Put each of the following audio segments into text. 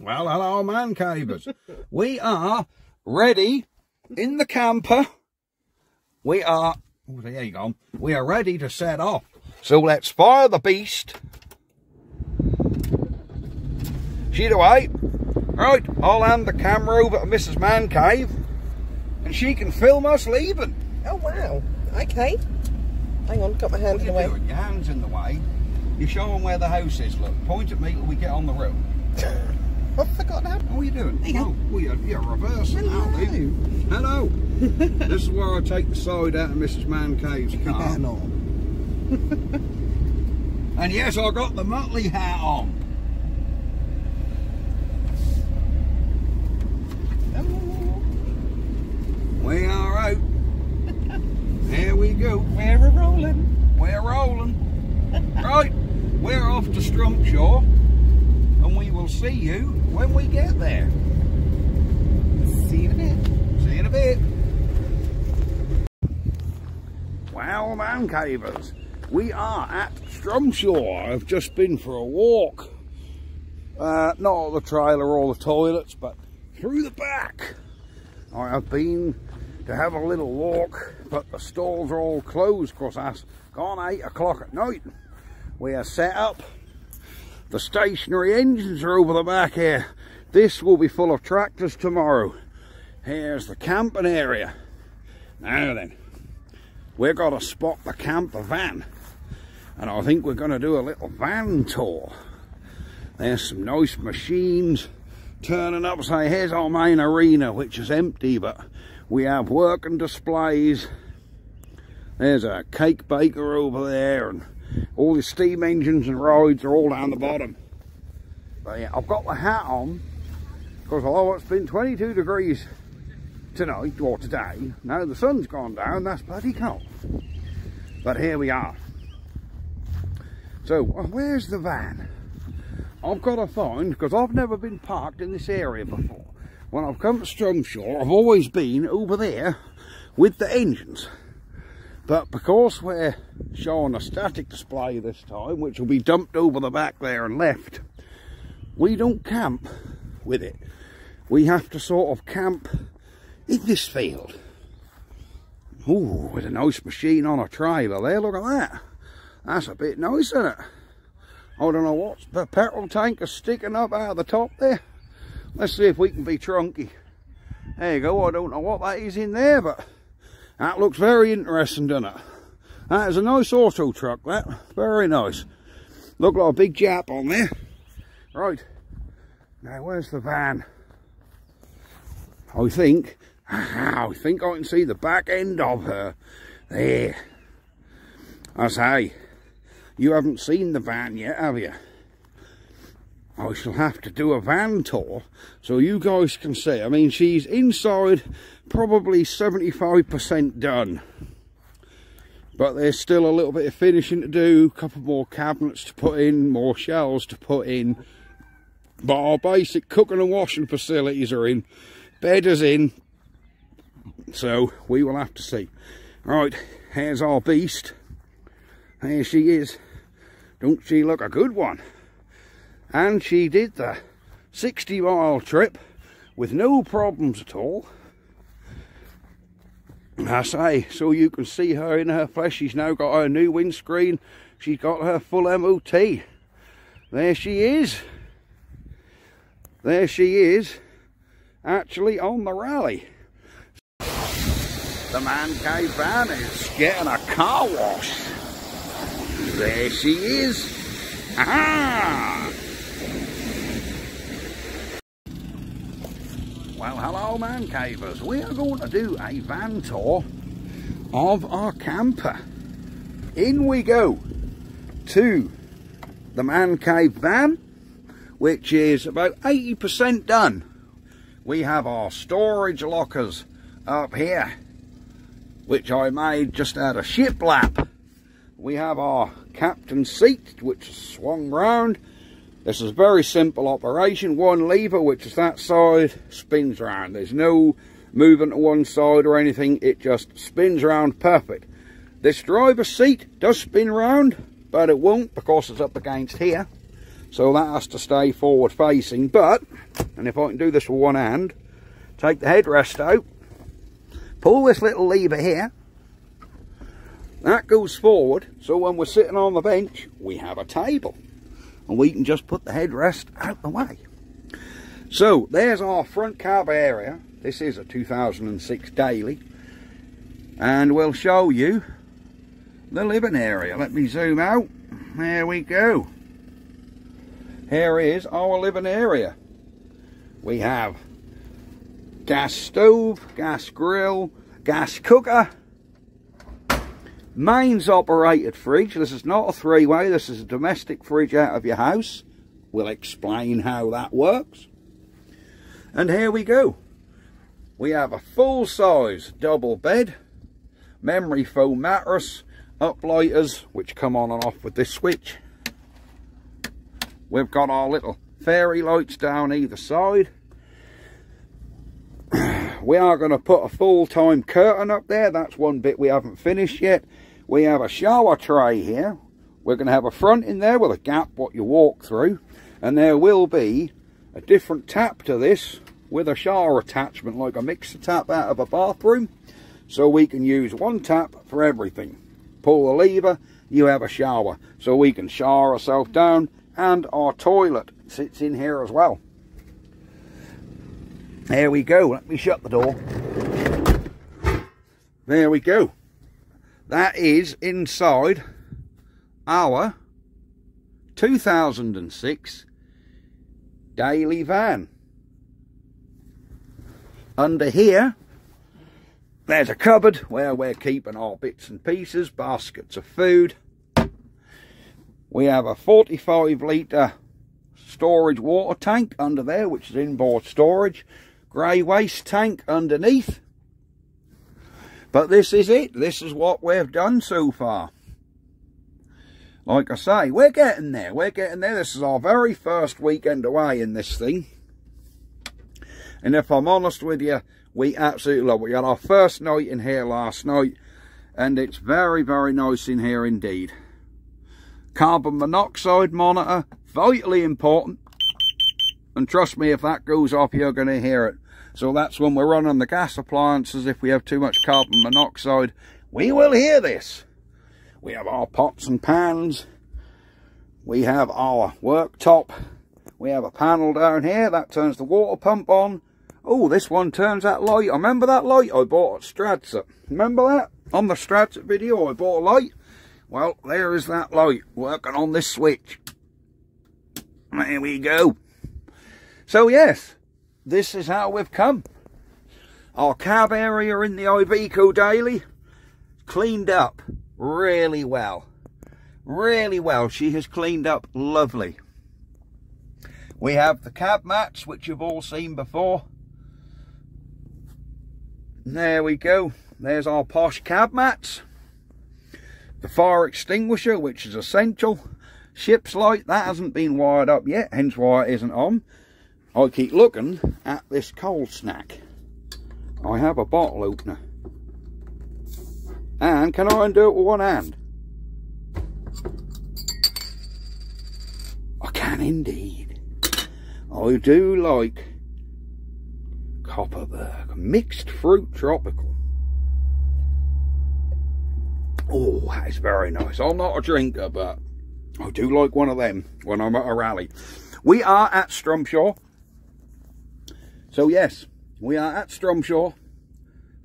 Well, hello, man cavers. We are ready in the camper. We are, oh, there you go. We are ready to set off. So let's fire the beast. Sheet away. Right, I'll hand the camera over to Mrs. Man Cave and she can film us leaving. Oh, wow. Okay. Hang on, got my hand in the way. What are you doing? Your hand's in the way. You're showing where the house is, look. Point at me till we get on the road. I forgot now. What are you doing? There you go. Oh, well, you're reversing now, dude. Hello. This is where I take the side out of Mrs. Man Cave's car. Hat on. And yes, I got the Motley hat on. We are out. Here we go. We're rolling. We're rolling. Right, we're off to Strumpshaw, and we will see you when we get there. See you in a bit. See you in a bit. Well, man cavers, we are at Strumpshaw. I've just been for a walk. Not at the trailer or the toilets, but through the back. I have been to have a little walk, but the stalls are all closed because that's gone 8 o'clock at night. We are set up. The stationary engines are over the back here. This will be full of tractors tomorrow. Here's the camping area. Now then, we're going to spot the camper van. And I think we're going to do a little van tour. There's some nice machines turning up. Say, here's our main arena, which is empty, but we have working displays. There's a cake baker over there, and all the steam engines and rides are all down the bottom. But yeah, I've got the hat on because although it's been 22 degrees tonight or today, now the sun's gone down, that's bloody cold. But here we are. So where's the van? I've got to find, because I've never been parked in this area before. When I've come to Strumpshaw, I've always been over there with the engines. But because we're showing a static display this time, which will be dumped over the back there and left, we don't camp with it. We have to sort of camp in this field. Ooh, with a nice machine on a trailer there, look at that. That's a bit nice, isn't it? I don't know what, the petrol tank is sticking up out of the top there. Let's see if we can be trunky. There you go, I don't know what that is in there, but that looks very interesting, doesn't it? That is a nice auto truck, that. Very nice. Look like a big Jap on there. Right. Now, where's the van? I think I can see the back end of her. There. I say, you haven't seen the van yet, have you? I shall have to do a van tour so you guys can see. I mean, she's inside probably 75% done. But there's still a little bit of finishing to do, a couple more cabinets to put in, more shelves to put in. But our basic cooking and washing facilities are in, bed is in, so we will have to see. Right, here's our beast. There she is. Don't she look a good one? And she did the 60-mile trip with no problems at all. I say, so you can see her in her flesh. She's now got her new windscreen. She's got her full MOT. There she is. There she is, actually on the rally. The Man Cave van is getting a car wash. There she is. Aha! Well, hello, Man Cavers. We are going to do a van tour of our camper. In we go to the Man Cave van, which is about 80% done. We have our storage lockers up here, which I made just out of shiplap. We have our captain's seat, which is swung round. This is a very simple operation. One lever, which is that side, spins round. There's no moving to one side or anything. It just spins round perfect. This driver's seat does spin round, but it won't because it's up against here. so that has to stay forward facing. But, and if I can do this with one hand, take the headrest out, pull this little lever here, that goes forward, so when we're sitting on the bench we have a table and we can just put the headrest out the way. So there's our front cab area. This is a 2006 Daily, and we'll show you the living area. Let me zoom out. There we go. Here is our living area. We have gas stove, gas grill, gas cooker, mains operated fridge. This is not a three-way, this is a domestic fridge out of your house. We'll explain how that works. And here we go. We have a full-size double bed, memory foam mattress, uplighters which come on and off with this switch. We've got our little fairy lights down either side. We are going to put a full-time curtain up there. That's one bit we haven't finished yet. We have a shower tray here. We're going to have a front in there with a gap what you walk through, and there will be a different tap to this with a shower attachment, like a mixer tap out of a bathroom, so we can use one tap for everything. Pull the lever, you have a shower, so we can shower ourselves down, and our toilet sits in here as well. There we go. Let me shut the door. There we go. That is inside our 2006 Daily van. Under here, there's a cupboard where we're keeping our bits and pieces, baskets of food. We have a 45 litre storage water tank under there, which is inboard storage. Grey waste tank underneath. But this is it. This is what we've done so far. Like I say, we're getting there. We're getting there. This is our very first weekend away in this thing. And if I'm honest with you, we absolutely love it. We got our first night in here last night, and it's very, very nice in here indeed. Carbon monoxide monitor, vitally important. And trust me, if that goes off, you're going to hear it. So that's when we're running the gas appliances. If we have too much carbon monoxide, we will hear this. We have our pots and pans. We have our worktop. We have a panel down here that turns the water pump on. Oh, this one turns that light. I remember that light I bought at Stratset. Remember that? On the Stratset video, I bought a light. Well, there is that light working on this switch. There we go. So yes, this is how we've come. Our cab area in the Iveco Daily cleaned up really well. Really well. She has cleaned up lovely. We have the cab mats, which you've all seen before. There we go. There's our posh cab mats. The fire extinguisher, which is essential. Ship's light, that hasn't been wired up yet, hence why it isn't on. I keep looking at this cold snack. I have a bottle opener. And can I undo it with one hand? I can indeed. I do like Kopparberg mixed fruit tropical. Oh, that is very nice. I'm not a drinker, but I do like one of them when I'm at a rally. We are at Strumshaw. So yes, we are at Strumshaw.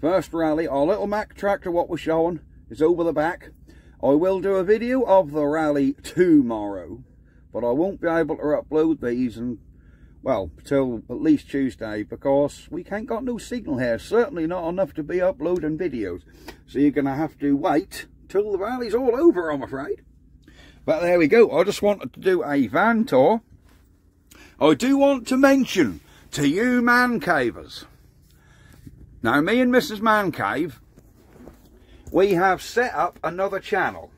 First rally. Our little Mack tractor, what we're showing, is over the back. I will do a video of the rally tomorrow, but I won't be able to upload these and, well, till at least Tuesday, because we ain't got no signal here. Certainly not enough to be uploading videos. So you're going to have to wait till the rally's all over, I'm afraid. But there we go. I just wanted to do a van tour. I do want to mention to you man cavers. Now, me and Mrs. Man Cave, we have set up another channel,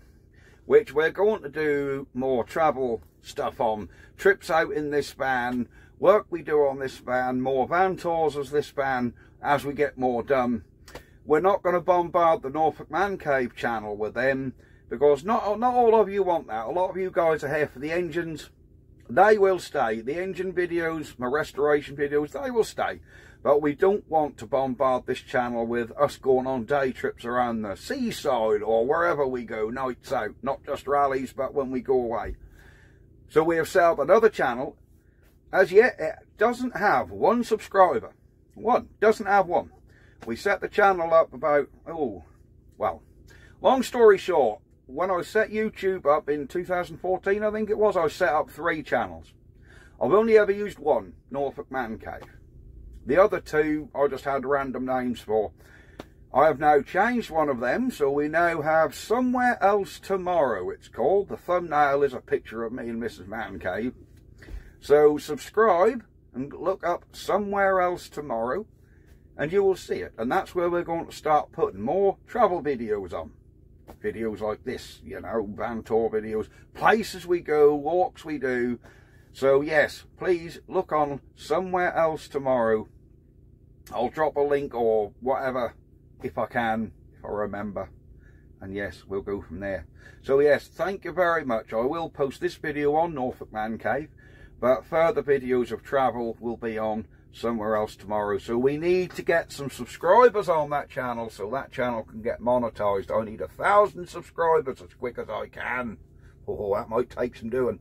which we're going to do more travel stuff on. Trips out in this van, work we do on this van, more van tours as this van as we get more done. We're not going to bombard the Norfolk Man Cave channel with them, because not all of you want that. A lot of you guys are here for the engines. They will stay. The engine videos, my restoration videos, they will stay. But we don't want to bombard this channel with us going on day trips around the seaside or wherever we go, nights out. Not just rallies, but when we go away. So we have set up another channel. As yet, it doesn't have one subscriber. Doesn't have one. We set the channel up about, well, long story short, when I set YouTube up in 2014, I think it was, I set up 3 channels. I've only ever used one, Norfolk Man Cave. The other 2, I just had random names for. I have now changed one of them, so we now have Somewhere Else Tomorrow, it's called. The thumbnail is a picture of me and Mrs. Man Cave. So subscribe and look up Somewhere Else Tomorrow, and you will see it. And that's where we're going to start putting more travel videos on. Videos like this, you know, van tour videos, places we go, walks we do. So yes, please look on Somewhere Else Tomorrow. I'll drop a link or whatever if I can, if I remember. And yes, we'll go from there. So yes, thank you very much. I will post this video on Norfolk Man Cave, but further videos of travel will be on Somewhere Else Tomorrow. So we need to get some subscribers on that channel so that channel can get monetized. I need 1,000 subscribers as quick as I can. Oh, that might take some doing.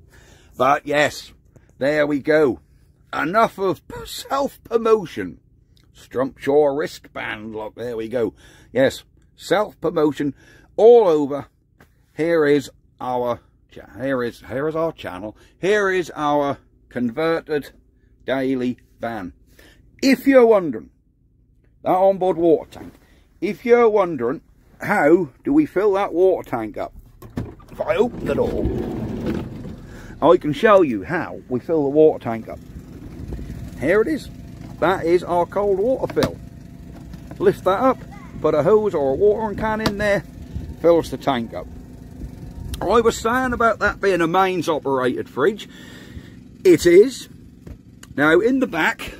But yes, there we go. Enough of self-promotion. Strumpshaw wristband, look, there we go. Yes, self-promotion all over. Here is our channel. Here is our converted daily van. If you're wondering, that onboard water tank, if you're wondering how do we fill that water tank up, if I open the door, I can show you how we fill the water tank up. Here it is. That is our cold water fill. Lift that up, put a hose or a watering can in there, fills the tank up. I was saying about that being a mains operated fridge. It is. Now in the back,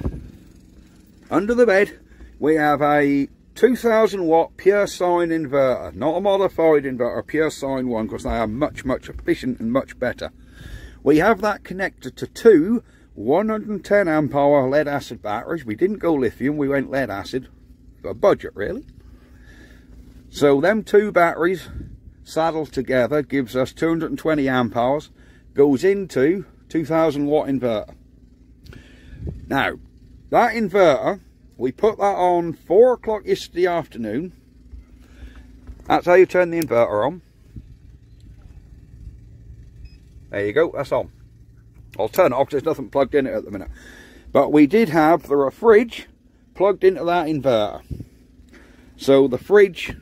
under the bed, we have a 2000 watt pure sine inverter. Not a modified inverter, a pure sine one, because they are much, much efficient and much better. We have that connected to 2 110 amp hour lead acid batteries. We didn't go lithium, we went lead acid. For a budget really. So them 2 batteries saddled together gives us 220 amp hours. Goes into 2000 watt inverter. Now that inverter, we put that on 4 o'clock yesterday afternoon. That's how you turn the inverter on. There you go, that's on. I'll turn it off because there's nothing plugged in it at the minute. But we did have the fridge plugged into that inverter. So the fridge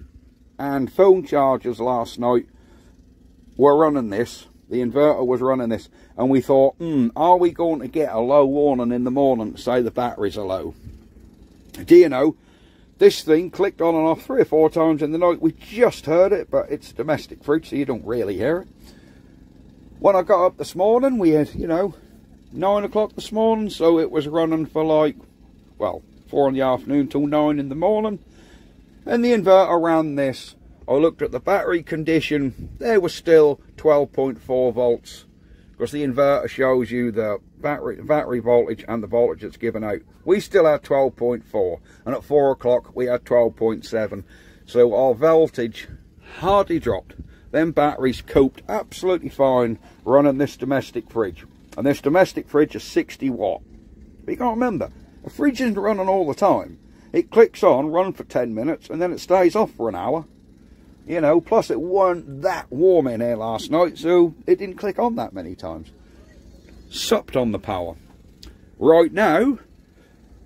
and phone chargers last night were running this. The inverter was running this. And we thought, are we going to get a low warning in the morning to say the batteries are low? Do you know, this thing clicked on and off 3 or 4 times in the night. We just heard it, but it's a domestic fridge, so you don't really hear it. When I got up this morning, we had, you know, 9 o'clock this morning, so it was running for like, well, 4 in the afternoon till 9 in the morning. And the inverter ran this. I looked at the battery condition, there was still 12.4 volts, because the inverter shows you the battery voltage and the voltage it's given out. We still had 12.4, and at 4 o'clock we had 12.7, so our voltage hardly dropped. Them batteries coped absolutely fine running this domestic fridge. And this domestic fridge is 60 watt. But you can't remember, a fridge isn't running all the time. It clicks on, runs for 10 minutes, and then it stays off for an hour. You know, plus it weren't that warm in here last night, so it didn't click on that many times. Supped on the power. Right now,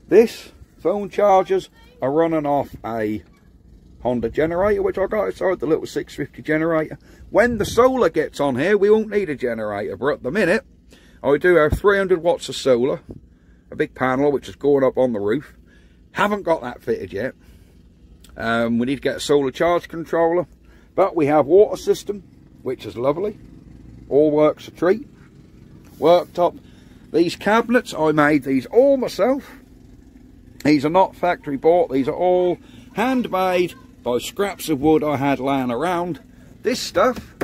this phone chargers are running off a Honda generator, which I got outside, the little 650 generator. When the solar gets on here, we won't need a generator, but at the minute, I do have 300 watts of solar, a big panel which is going up on the roof. Haven't got that fitted yet. We need to get a solar charge controller, but we have water system, which is lovely. All works a treat. Worktop. These cabinets, I made these all myself. These are not factory bought, these are all handmade by scraps of wood I had laying around. This stuff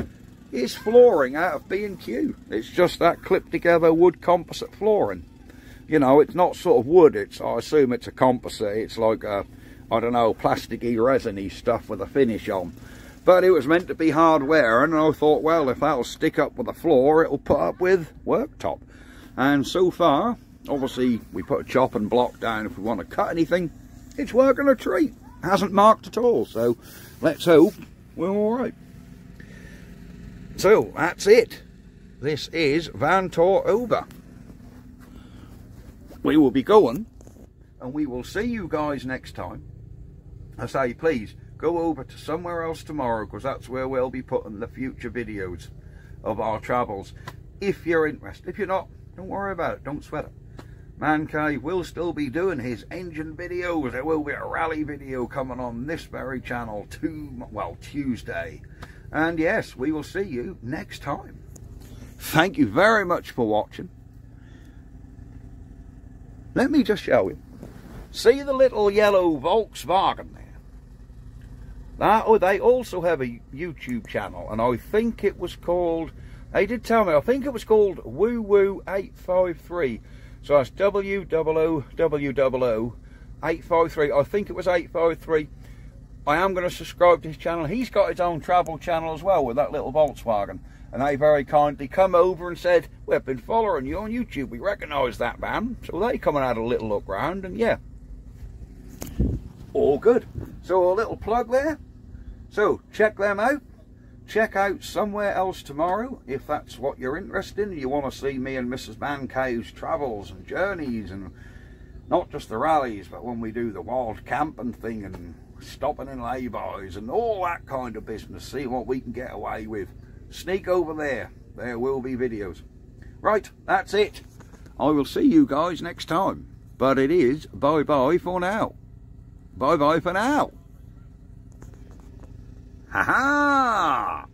is flooring out of B&Q. It's just that clipped together wood composite flooring. You know, it's not sort of wood, I assume it's a composite. It's like a, I don't know, plasticky, resiny stuff with a finish on. But it was meant to be hardware, and I thought, well, if that'll stick up with the floor, it'll put up with worktop. And so far, obviously, we put a chopping block down if we want to cut anything. It's working a treat. Hasn't marked at all, so let's hope we're all right. So, that's it. This is Van Tour over. We will be going, and we will see you guys next time. I say, please, go over to somewhere else tomorrow, because that's where we'll be putting the future videos of our travels. If you're interested. If you're not, don't worry about it. Don't sweat it. Man Cave will still be doing his engine videos. There will be a rally video coming on this very channel Tuesday. And yes, we will see you next time. Thank you very much for watching. Let me just show you. See the little yellow Volkswagen there? They also have a YouTube channel, and I think it was called, they did tell me, I think it was called Woo Woo 853. So that's WOOWOO 853. I think it was 853. I am going to subscribe to his channel. He's got his own travel channel as well with that little Volkswagen. And they very kindly come over and said, we've been following you on YouTube. We recognise that van. So they come and had a little look round, and yeah. All good. So a little plug there. So check them out. Check out Somewhere Else tomorrow if that's what you're interested in. You want to see me and Mrs. Man Cave's travels and journeys, and not just the rallies, but when we do the wild camping thing and stopping in lay-bys and all that kind of business. See what we can get away with. Sneak over there. There will be videos. Right, that's it. I will see you guys next time. But it is bye-bye for now. Bye-bye for now. Ha-ha!